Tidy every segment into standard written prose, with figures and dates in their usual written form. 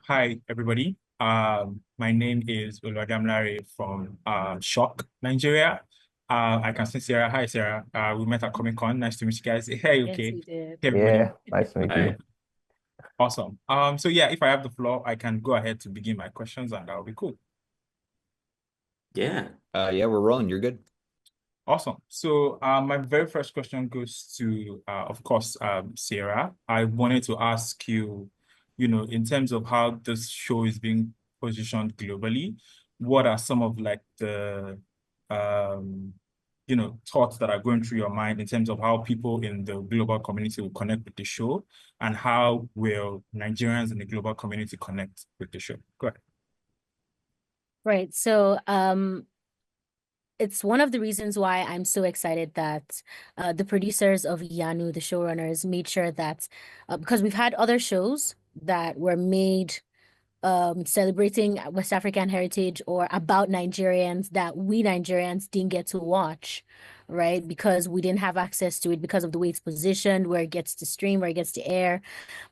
Hi, everybody. My name is Oluwadamilare from Shock, Nigeria. I can see Sarah. Hi, Sarah. We met at Comic-Con. Nice to meet you guys. Hey, Yes, okay. we did. Hey, everybody. Yeah, nice to meet Hi. you. Awesome. So yeah, if I have the floor, I can go ahead to begin my questions, and that'll be cool. Yeah. Yeah, we're rolling. You're good. Awesome. So my very first question goes to, of course, Sarah. I wanted to ask you, in terms of how this show is being positioned globally, what are some of like the, thoughts that are going through your mind in terms of how people in the global community will connect with the show, and how will Nigerians in the global community connect with the show? Go ahead. Right. So it's one of the reasons why I'm so excited that the producers of Iyanu, the showrunners, made sure that because we've had other shows that were made celebrating West African heritage or about Nigerians that we Nigerians didn't get to watch, right? Because we didn't have access to it because of the way it's positioned, where it gets to stream, where it gets to air.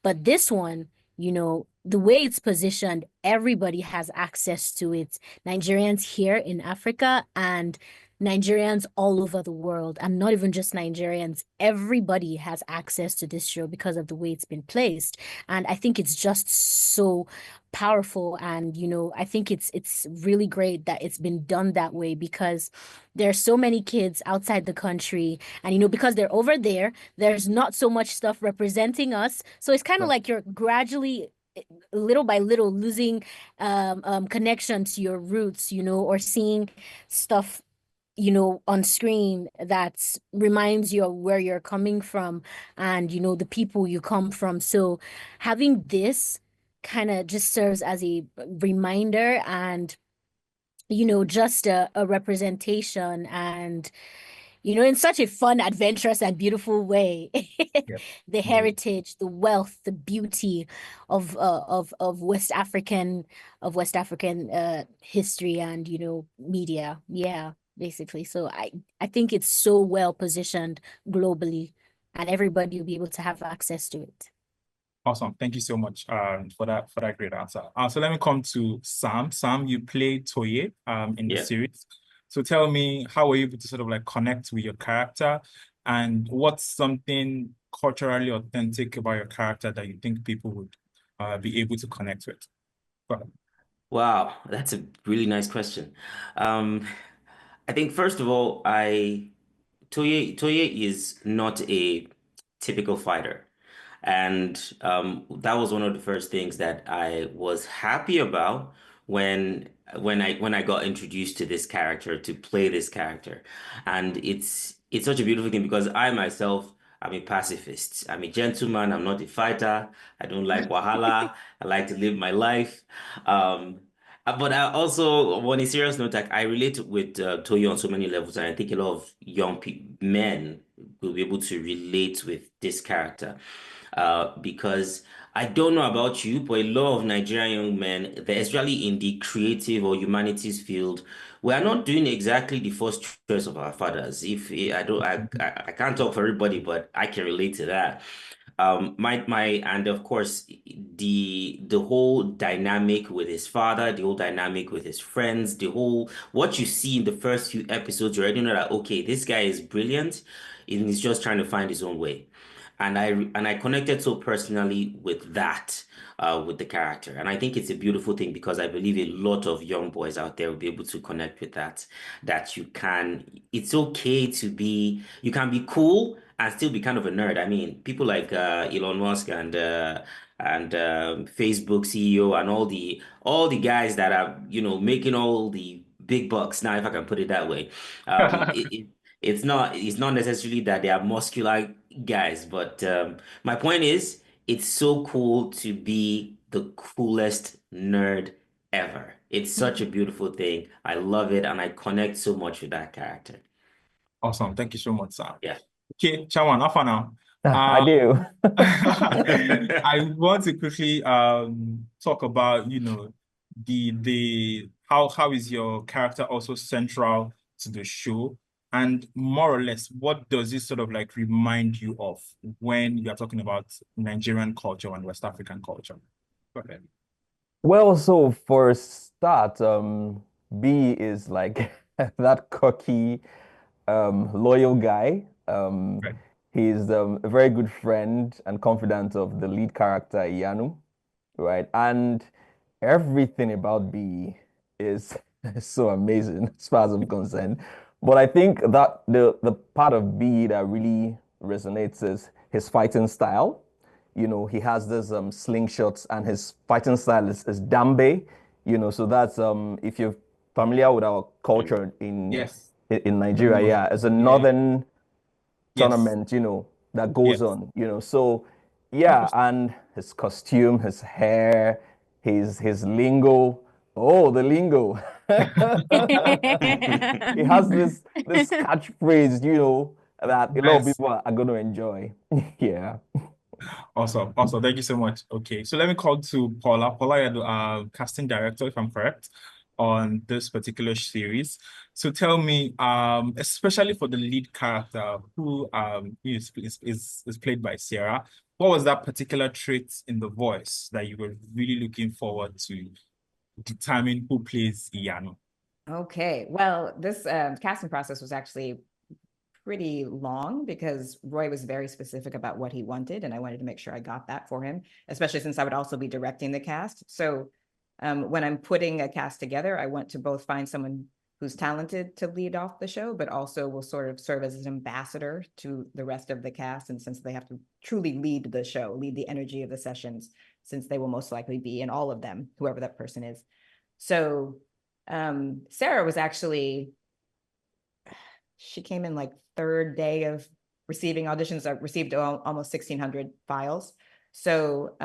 But this one, the way it's positioned, everybody has access to it. Nigerians here in Africa and Nigerians all over the world, and not even just Nigerians. Everybody has access to this show because of the way it's been placed. And I think it's just so powerful. And, I think it's really great that it's been done that way because there are so many kids outside the country. And, because they're over there, there's not so much stuff representing us. So it's kind of like you're gradually little by little losing connection to your roots, or seeing stuff on screen that reminds you of where you're coming from and the people you come from. So having this kind of just serves as a reminder and just a representation and in such a fun, adventurous, and beautiful way. Yep. The heritage, the wealth, the beauty of West African history and media. Yeah, basically. So I think it's so well positioned globally, and everybody will be able to have access to it. Awesome. Thank you so much for that great answer. So let me come to Sam. Sam, you played Toye in the series. So tell me, how were you able to sort of like connect with your character, and what's something culturally authentic about your character that you think people would be able to connect with? Go ahead. Wow, that's a really nice question. I think first of all, Toye is not a typical fighter. And that was one of the first things that I was happy about when I got introduced to this character, to play this character. And it's such a beautiful thing because I myself, I'm a pacifist. I'm a gentleman. I'm not a fighter. I don't like wahala. I like to live my life. But I also, on a serious note, like I relate with Toyo on so many levels, and I think a lot of young men will be able to relate with this character. Because I don't know about you, but a lot of Nigerian young men, especially in the creative or humanities field, we are not doing exactly the first choice of our fathers. If I don't, I can't talk for everybody, but I can relate to that. And of course the whole dynamic with his father, the whole dynamic with his friends, the whole what you see in the first few episodes, you already know that okay, this guy is brilliant and he's just trying to find his own way. And I connected so personally with that, with the character. And I think it's a beautiful thing because I believe a lot of young boys out there will be able to connect with that. That it's okay to be, you can be cool and still be kind of a nerd. I mean, people like Elon Musk and Facebook CEO and all the guys that are, making all the big bucks now, if I can put it that way. It's not necessarily that they are muscular guys, but my point is it's so cool to be the coolest nerd ever. It's such a beautiful thing. I love it and I connect so much with that character. Awesome. Thank you so much, Sam. Yeah. Okay, Chawan, off now. I do. I want to quickly talk about, the how is your character also central to the show, and more or less what does this sort of like remind you of when you are talking about Nigerian culture and West African culture? Go ahead. Well, so for a start, B is like that cocky, loyal guy. Right. He's a very good friend and confidant of the lead character, Iyanu, right? And everything about B is so amazing as far as I'm concerned. But I think that the part of B that really resonates is his fighting style. You know, he has this slingshots and his fighting style is dambe, you know, so that's if you're familiar with our culture Yes. in The Nigeria, North. yeah, it's a Yeah. northern Yes. tournament, you know, that goes Yes. on, you know. So yeah, Interesting. and his costume, his hair, his lingo. Oh, the lingo. He has this catchphrase, you know, that a lot of Nice. people are going to enjoy. Yeah. Awesome. Awesome. Thank you so much. Okay. So let me call to Paula. Paula, you're the casting director, if I'm correct, on this particular series. So tell me, especially for the lead character who is played by Serah, what was that particular trait in the voice that you were really looking forward to determine who plays Iyanu? Okay, well, this casting process was actually pretty long because Roy was very specific about what he wanted, and I wanted to make sure I got that for him, especially since I would also be directing the cast. So when I'm putting a cast together, I want to both find someone who's talented to lead off the show, but also will sort of serve as an ambassador to the rest of the cast. And since they have to truly lead the show, lead the energy of the sessions, since they will most likely be in all of them, whoever that person is. So Serah was actually, she came in like third day of receiving auditions. I received almost 1,600 files. So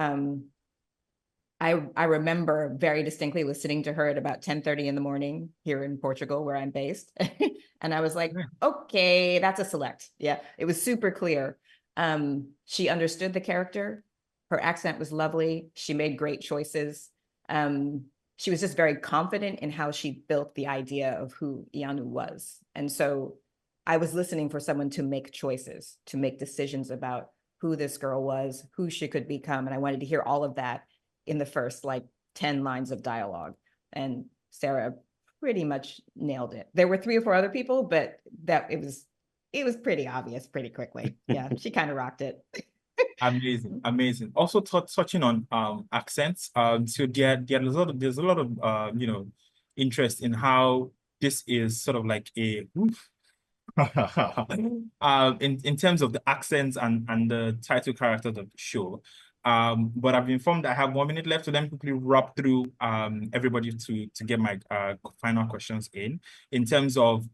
I remember very distinctly listening to her at about 10:30 in the morning here in Portugal, where I'm based. And I was like, okay, that's a select. Yeah, it was super clear. She understood the character. Her accent was lovely. She made great choices. She was just very confident in how she built the idea of who Iyanu was. And so I was listening for someone to make choices, to make decisions about who this girl was, who she could become. And I wanted to hear all of that in the first like 10 lines of dialogue. And Serah pretty much nailed it. There were 3 or 4 other people, but that it was pretty obvious pretty quickly. Yeah, she kind of rocked it. Amazing, amazing. Also touching on accents. So there's a lot of interest in how this is sort of like a in terms of the accents and the title characters of the show. But I've been informed that I have 1 minute left, so let me quickly wrap through everybody to get my final questions in terms of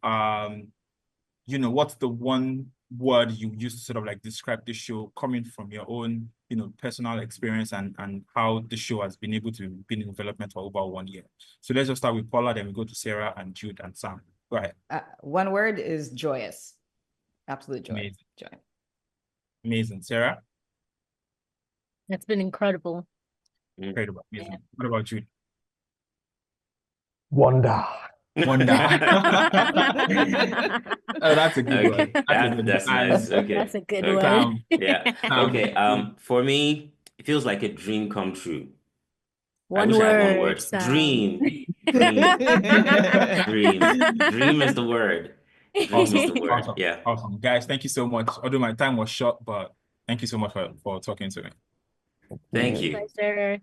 what's the one word you use to sort of like describe the show coming from your own personal experience and how the show has been able to be in development for over 1 year. So let's just start with Paula, then we go to Serah and Jude and Sam. Go ahead. One word is joyous. Absolute joy. Amazing. Joy. Amazing. Serah? That's been incredible. Incredible. Amazing. Yeah. What about Jude? Wonder. Wonder. Oh, that's a good one. That's nice. Okay. That's a good one. Yeah. Okay. For me, it feels like a dream come true. One word. 1 word. Dream. Dream. Dream is the word. Dream is the word. Awesome. Yeah. Awesome. Guys, thank you so much. Although my time was short, but thank you so much for talking to me. Thank you. Pleasure.